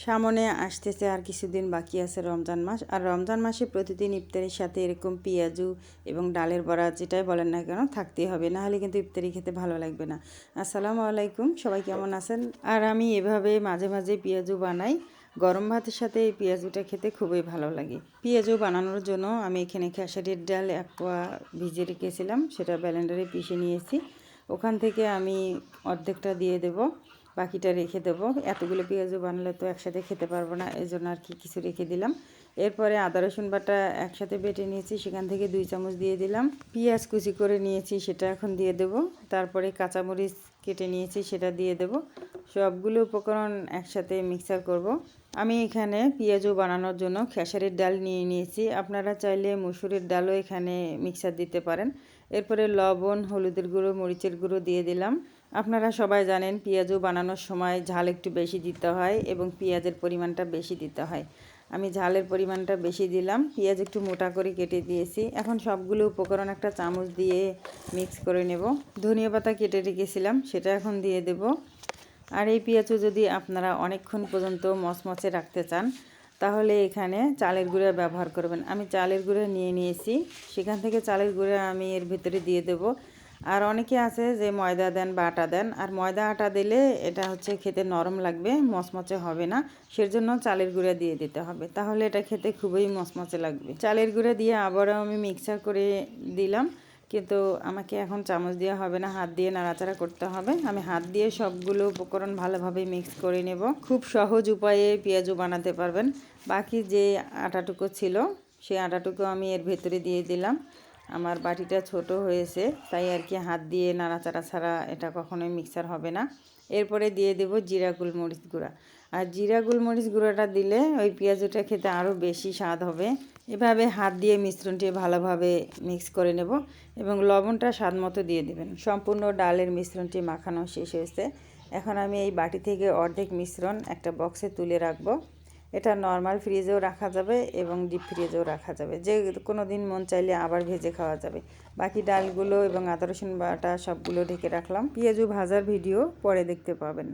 সামনে আসতেছে আর কিছুদিন বাকি আছে রমজান মাস। আর রমজান মাসে প্রতিদিন ইফতারির সাথে এরকম পেঁয়াজু এবং ডালের বড়া যেটাই বলেন না কেন থাকতেই হবে, না হলে কিন্তু ইফতারি খেতে ভালো লাগবে না। আসসালামু আলাইকুম, সবাই কেমন আছেন? আর আমি এভাবে মাঝে মাঝে পেঁয়াজু বানাই। গরম ভাতের সাথে এই পেঁয়াজুটা খেতে খুবই ভালো লাগে। পেঁয়াজু বানানোর জন্য আমি এখানে খেসারির ডাল 1 পোয়া ভিজিয়ে রেখেছিলাম, সেটা ব্লেন্ডারে পিষে নিয়েছি। ওখান থেকে আমি অর্ধেকটা দিয়ে দেব, বাকিটা রেখে দেবো। এতগুলো পেঁয়াজু বানালে তো একসাথে খেতে পারবো না, এই জন্য আর কি কিছু রেখে দিলাম। এরপরে আদা রসুন বাটা একসাথে বেটে নিয়েছি, সেখান থেকে 2 চামচ দিয়ে দিলাম। পেঁয়াজ কুচি করে নিয়েছি, সেটা এখন দিয়ে দেব। তারপরে কাঁচামরিচ কেটে নিয়েছি, সেটা দিয়ে দেব। সবগুলো উপকরণ একসাথে মিক্সার করব। আমি এখানে পেঁয়াজু বানানোর জন্য খেসারির ডাল নিয়ে নিয়েছি, আপনারা চাইলে মসুরের ডালও এখানে মিক্সার দিতে পারেন। এরপরে লবণ, হলুদের গুঁড়ো, মরিচের গুঁড়ো দিয়ে দিলাম। আপনারা সবাই জানেন পেঁয়াজু বানানোর সময় ঝাল একটু বেশি দিতে হয় এবং পেঁয়াজের পরিমাণটা বেশি দিতে হয়। আমি ঝালের পরিমাণটা বেশি দিলাম, পেঁয়াজ একটু মোটা করে কেটে দিয়েছি। এখন সবগুলো উপকরণ একটা চামচ দিয়ে মিক্স করে নেব। ধনিয়া পাতা কেটে রেখেছিলাম, সেটা এখন দিয়ে দেব। আর এই পেঁয়াজু যদি আপনারা অনেকক্ষণ পর্যন্ত মচমচে রাখতে চান তাহলে এখানে চালের গুঁড়া ব্যবহার করবেন। আমি চালের গুঁড়া নিয়ে নিয়েছি, সেখান থেকে চালের গুঁড়া আমি এর ভিতরে দিয়ে দেব। আর অনেকে আছে যে ময়দা দেন বা আটা দেন, আর ময়দা আটা দিলে এটা হচ্ছে খেতে নরম লাগবে, মচমচে হবে না। সেজন্য চালের গুঁড়া দিয়ে দিতে হবে, তাহলে এটা খেতে খুবই মচমচে লাগবে। চালের গুঁড়া দিয়ে আবারও আমি মিক্সার করে দিলাম, কিন্তু আমাকে এখন চামচ দিয়ে হবে না, হাত দিয়ে নাড়াচাড়া করতে হবে। আমি হাত দিয়ে সবগুলো উপকরণ ভালোভাবে মিক্স করে নেব। খুব সহজ উপায়ে পেঁয়াজু বানাতে পারবেন। বাকি যে আটাটুকু ছিল সেই আটাটুকু আমি এর ভেতরে দিয়ে দিলাম। আমার বাটিটা ছোট হয়েছে, তাই আর কি হাত দিয়ে নাড়াচাড়া ছাড়া এটা কখনোই মিক্সার হবে না। এরপরে দিয়ে দেব জিরা গোলমরিচ গুঁড়া। আর জিরা গোলমরিচ গুঁড়াটা দিলে ওই পেঁয়াজুটা খেতে আরও বেশি স্বাদ হবে। এভাবে হাত দিয়ে মিশ্রণটি ভালোভাবে মিক্স করে নেব এবং লবণটা স্বাদ মতো দিয়ে দেবেন। সম্পূর্ণ ডালের মিশ্রণটি মাখানো শেষ হয়েছে। এখন আমি এই বাটি থেকে অর্ধেক মিশ্রণ একটা বক্সে তুলে রাখবো। এটা নর্মাল ফ্রিজেও রাখা যাবে এবং ডিপ ফ্রিজেও রাখা যাবে, যে কোনো দিন মন চাইলে আবার ভেজে খাওয়া যাবে। বাকি ডালগুলো এবং আদা রসুন বাটা সবগুলো ঢেকে রাখলাম। পেঁয়াজু ভাজার ভিডিও পরে দেখতে পাবেন।